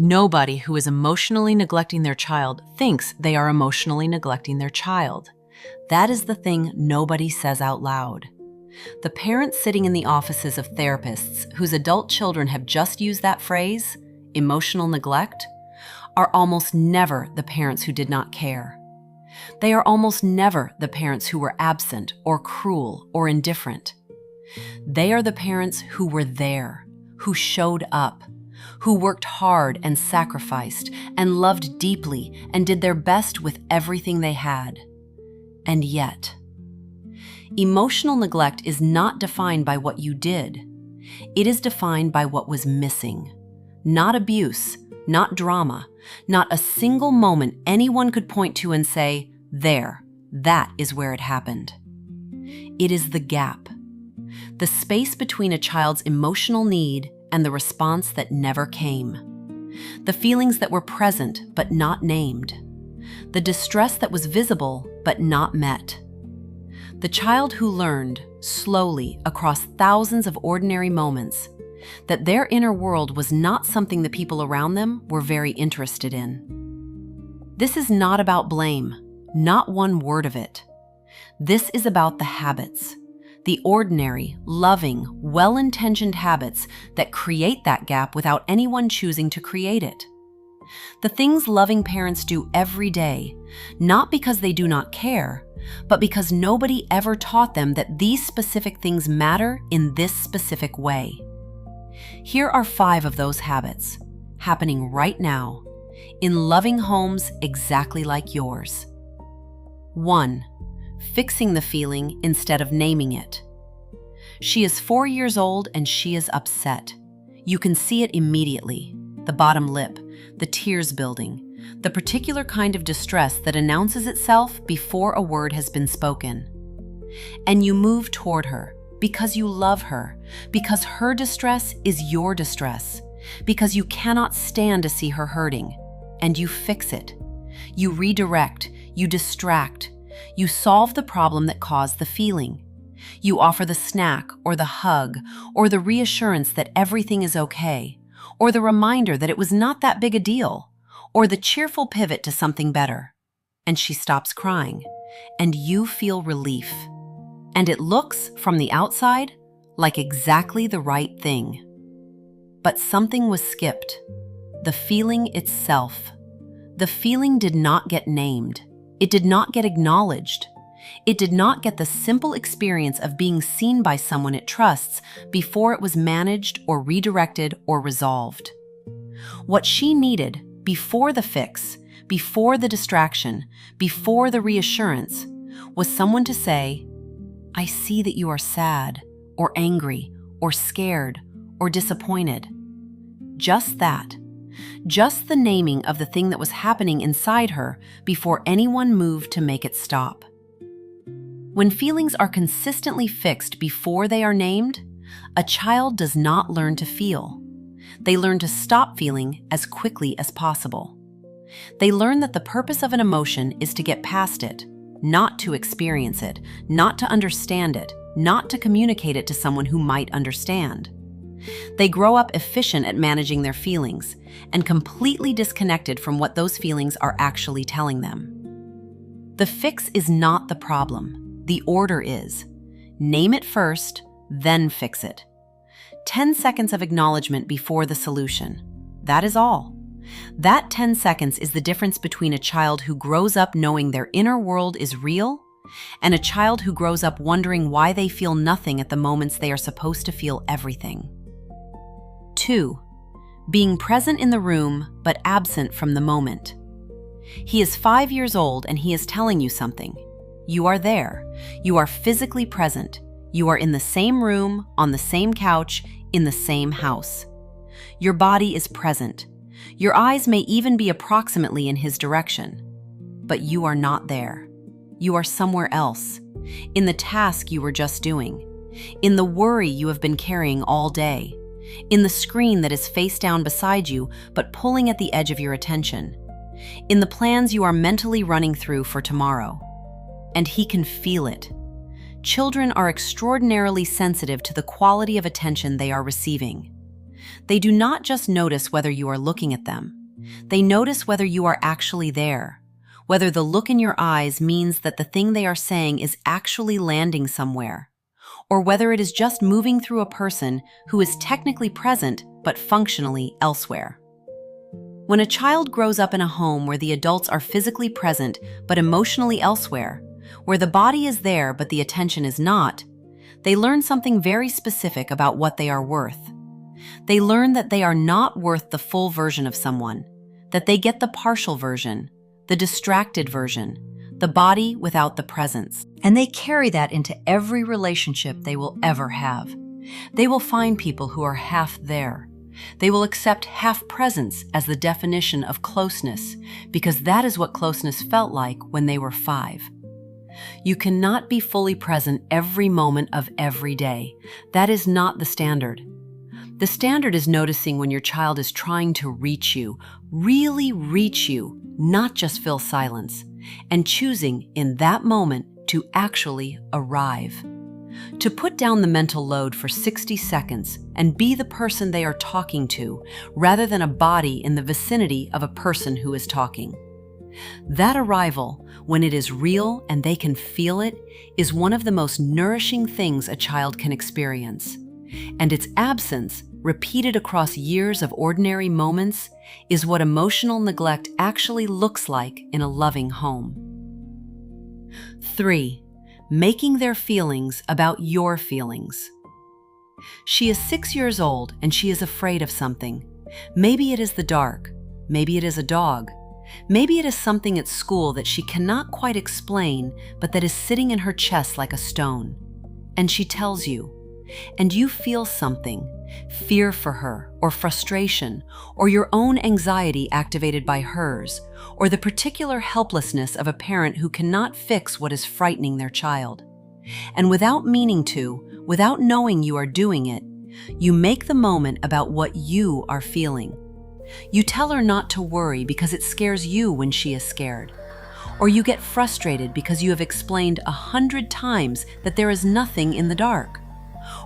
Nobody who is emotionally neglecting their child thinks they are emotionally neglecting their child. That is the thing nobody says out loud. The parents sitting in the offices of therapists whose adult children have just used that phrase, emotional neglect, are almost never the parents who did not care. They are almost never the parents who were absent or cruel or indifferent. They are the parents who were there, who showed up, who worked hard and sacrificed and loved deeply and did their best with everything they had. And yet, emotional neglect is not defined by what you did. It is defined by what was missing. Not abuse, not drama, not a single moment anyone could point to and say, "There, that is where it happened." It is the gap. The space between a child's emotional need and the response that never came. The feelings that were present but not named. The distress that was visible but not met. The child who learned, slowly across thousands of ordinary moments, that their inner world was not something the people around them were very interested in. This is not about blame, not one word of it. This is about the habits, the ordinary, loving, well-intentioned habits that create that gap without anyone choosing to create it. The things loving parents do every day, not because they do not care, but because nobody ever taught them that these specific things matter in this specific way. Here are 5 of those habits, happening right now, in loving homes exactly like yours. 1. Fixing the feeling instead of naming it. She is 4 years old and she is upset. You can see it immediately. The bottom lip, the tears building, the particular kind of distress that announces itself before a word has been spoken. And you move toward her because you love her, because her distress is your distress, because you cannot stand to see her hurting, and you fix it. You redirect, you distract, you solve the problem that caused the feeling. You offer the snack or the hug or the reassurance that everything is okay, or the reminder that it was not that big a deal, or the cheerful pivot to something better. And she stops crying, and you feel relief. And it looks, from the outside, like exactly the right thing. But something was skipped. The feeling itself. The feeling did not get named. It did not get acknowledged. It did not get the simple experience of being seen by someone it trusts before it was managed or redirected or resolved. What she needed before the fix, before the distraction, before the reassurance, was someone to say, "I see that you are sad, or angry, or scared, or disappointed." Just that. Just the naming of the thing that was happening inside her before anyone moved to make it stop. When feelings are consistently fixed before they are named, a child does not learn to feel. They learn to stop feeling as quickly as possible. They learn that the purpose of an emotion is to get past it, not to experience it, not to understand it, not to communicate it to someone who might understand. They grow up efficient at managing their feelings and completely disconnected from what those feelings are actually telling them. The fix is not the problem. The order is: name it first, then fix it. 10 seconds of acknowledgement before the solution. That is all. That 10 seconds is the difference between a child who grows up knowing their inner world is real and a child who grows up wondering why they feel nothing at the moments they are supposed to feel everything. 2. Being present in the room but absent from the moment. He is 5 years old and he is telling you something. You are there. You are physically present. You are in the same room, on the same couch, in the same house. Your body is present. Your eyes may even be approximately in his direction. But you are not there. You are somewhere else, in the task you were just doing, in the worry you have been carrying all day, in the screen that is face down beside you but pulling at the edge of your attention, in the plans you are mentally running through for tomorrow. And he can feel it. Children are extraordinarily sensitive to the quality of attention they are receiving. They do not just notice whether you are looking at them. They notice whether you are actually there, whether the look in your eyes means that the thing they are saying is actually landing somewhere, or whether it is just moving through a person who is technically present but functionally elsewhere. When a child grows up in a home where the adults are physically present but emotionally elsewhere, where the body is there but the attention is not, they learn something very specific about what they are worth. They learn that they are not worth the full version of someone, that they get the partial version, the distracted version, the body without the presence. And they carry that into every relationship they will ever have. They will find people who are half there. They will accept half presence as the definition of closeness, because that is what closeness felt like when they were 5. You cannot be fully present every moment of every day. That is not the standard. The standard is noticing when your child is trying to reach you, really reach you, not just fill silence, and choosing in that moment to actually arrive. To put down the mental load for 60 seconds and be the person they are talking to, rather than a body in the vicinity of a person who is talking. That arrival, when it is real and they can feel it, is one of the most nourishing things a child can experience. And its absence, repeated across years of ordinary moments, is what emotional neglect actually looks like in a loving home. 3. Making their feelings about your feelings. She is 6 years old and she is afraid of something. Maybe it is the dark. Maybe it is a dog. Maybe it is something at school that she cannot quite explain, but that is sitting in her chest like a stone. And she tells you, and you feel something, fear for her, or frustration, or your own anxiety activated by hers, or the particular helplessness of a parent who cannot fix what is frightening their child. And without meaning to, without knowing you are doing it, you make the moment about what you are feeling. You tell her not to worry because it scares you when she is scared. Or you get frustrated because you have explained 100 times that there is nothing in the dark.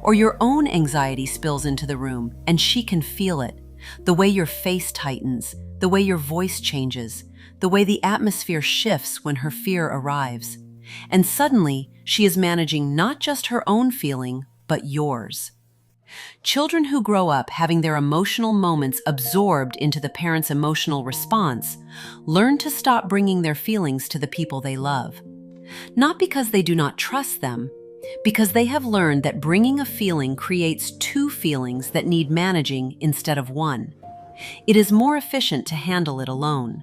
Or your own anxiety spills into the room and she can feel it, the way your face tightens, the way your voice changes, the way the atmosphere shifts when her fear arrives. And suddenly, she is managing not just her own feeling, but yours. Children who grow up having their emotional moments absorbed into the parent's emotional response learn to stop bringing their feelings to the people they love. Not because they do not trust them, because they have learned that bringing a feeling creates 2 feelings that need managing instead of 1. It is more efficient to handle it alone.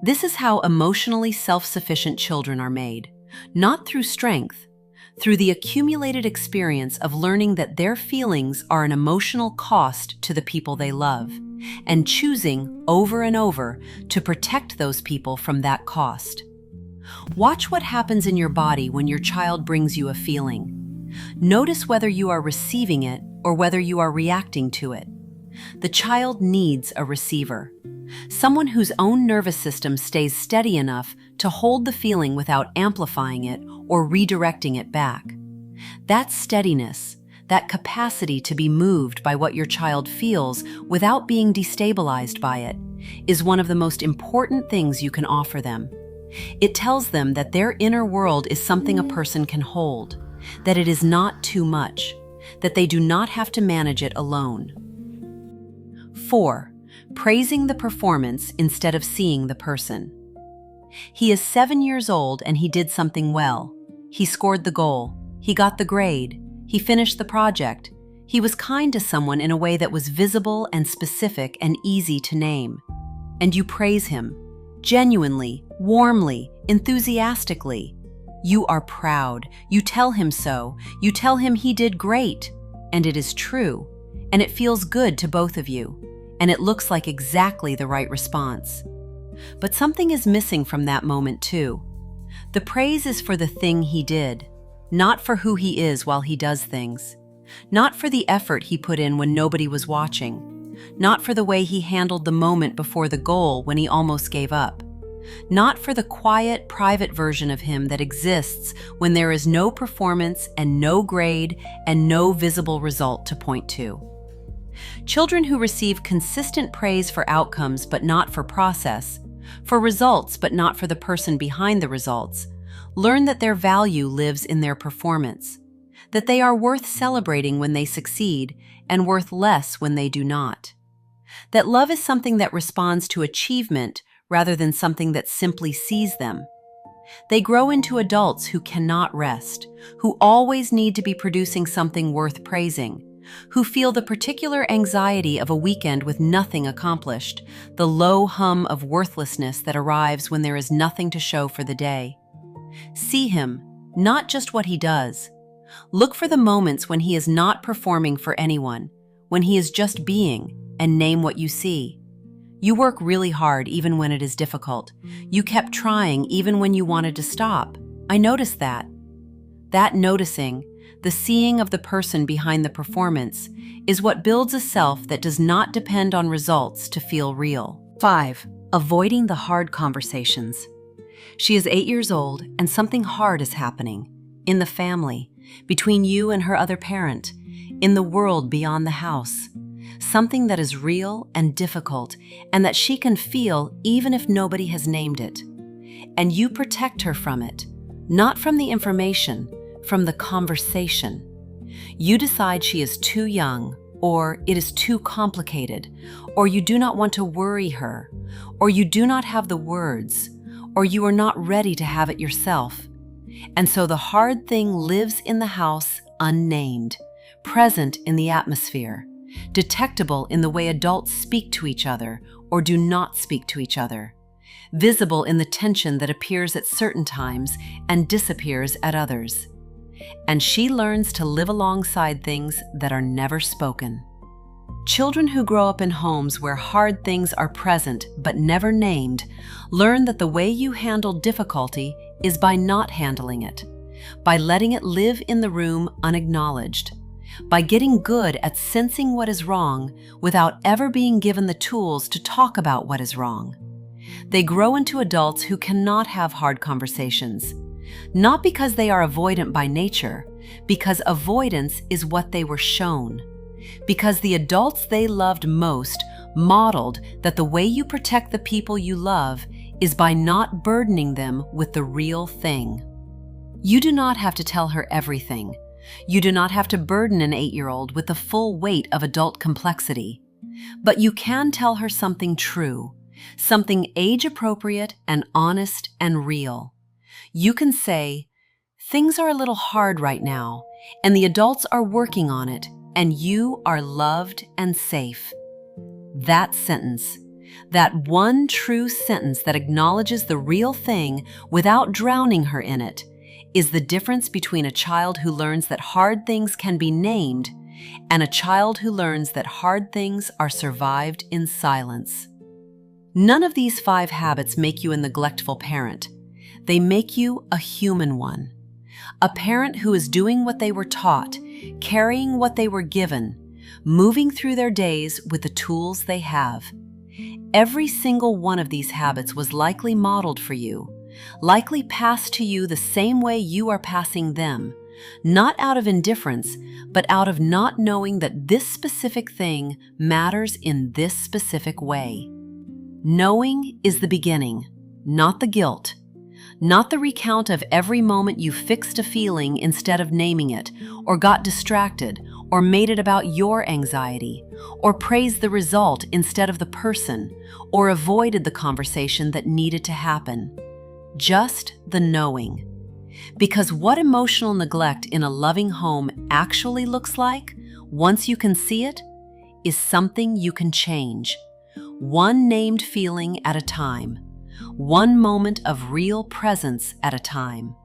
This is how emotionally self-sufficient children are made, not through strength, through the accumulated experience of learning that their feelings are an emotional cost to the people they love, and choosing over and over to protect those people from that cost. Watch what happens in your body when your child brings you a feeling. Notice whether you are receiving it or whether you are reacting to it. The child needs a receiver, someone whose own nervous system stays steady enough to hold the feeling without amplifying it or redirecting it back. That steadiness, that capacity to be moved by what your child feels without being destabilized by it, is one of the most important things you can offer them. It tells them that their inner world is something a person can hold, that it is not too much, that they do not have to manage it alone. 4. Praising the performance instead of seeing the person. He is 7 years old and he did something well. He scored the goal. He got the grade. He finished the project. He was kind to someone in a way that was visible and specific and easy to name. And you praise him, genuinely, warmly, enthusiastically. You are proud. You tell him so. You tell him he did great. And it is true. And it feels good to both of you. And it looks like exactly the right response. But something is missing from that moment too. The praise is for the thing he did, not for who he is while he does things, not for the effort he put in when nobody was watching, not for the way he handled the moment before the goal when he almost gave up, not for the quiet, private version of him that exists when there is no performance and no grade and no visible result to point to. Children who receive consistent praise for outcomes but not for process, for results but not for the person behind the results, learn that their value lives in their performance, that they are worth celebrating when they succeed and worth less when they do not. That love is something that responds to achievement rather than something that simply sees them. They grow into adults who cannot rest, who always need to be producing something worth praising, who feel the particular anxiety of a weekend with nothing accomplished, the low hum of worthlessness that arrives when there is nothing to show for the day. See him, not just what he does. Look for the moments when he is not performing for anyone, when he is just being, and name what you see. You work really hard even when it is difficult. You kept trying even when you wanted to stop. I noticed that. That noticing, the seeing of the person behind the performance, is what builds a self that does not depend on results to feel real. 5. Avoiding the hard conversations. She is 8 years old and something hard is happening. In the family, between you and her other parent, in the world beyond the house. Something that is real and difficult and that she can feel even if nobody has named it. And you protect her from it, not from the information, from the conversation. You decide she is too young, or it is too complicated, or you do not want to worry her, or you do not have the words, or you are not ready to have it yourself. And so the hard thing lives in the house unnamed, present in the atmosphere, detectable in the way adults speak to each other or do not speak to each other, visible in the tension that appears at certain times and disappears at others. And she learns to live alongside things that are never spoken. Children who grow up in homes where hard things are present but never named learn that the way you handle difficulty is by not handling it, by letting it live in the room unacknowledged, by getting good at sensing what is wrong without ever being given the tools to talk about what is wrong. They grow into adults who cannot have hard conversations, not because they are avoidant by nature, because avoidance is what they were shown. Because the adults they loved most modeled that the way you protect the people you love is by not burdening them with the real thing. You do not have to tell her everything. You do not have to burden an 8-year-old with the full weight of adult complexity. But you can tell her something true, something age-appropriate and honest and real. You can say, "Things are a little hard right now, and the adults are working on it, and you are loved and safe." That sentence, that one true sentence that acknowledges the real thing without drowning her in it, is the difference between a child who learns that hard things can be named and a child who learns that hard things are survived in silence. None of these 5 habits make you a neglectful parent. They make you a human one. A parent who is doing what they were taught, carrying what they were given, moving through their days with the tools they have. Every single one of these habits was likely modeled for you, likely passed to you the same way you are passing them, not out of indifference, but out of not knowing that this specific thing matters in this specific way. Knowing is the beginning, not the guilt, not the recount of every moment you fixed a feeling instead of naming it, or got distracted, or made it about your anxiety, or praised the result instead of the person, or avoided the conversation that needed to happen. Just the knowing. Because what emotional neglect in a loving home actually looks like, once you can see it, is something you can change. One named feeling at a time. One moment of real presence at a time.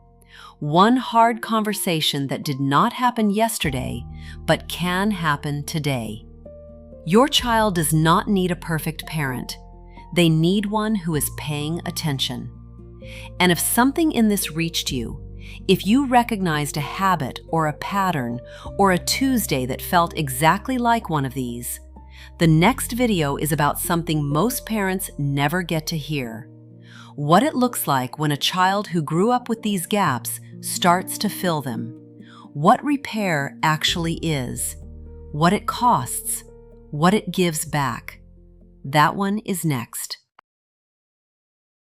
One hard conversation that did not happen yesterday, but can happen today. Your child does not need a perfect parent. They need one who is paying attention. And if something in this reached you, if you recognized a habit or a pattern or a Tuesday that felt exactly like one of these, the next video is about something most parents never get to hear. What it looks like when a child who grew up with these gaps starts to fill them. What repair actually is. What it costs. what it gives back. That one is next.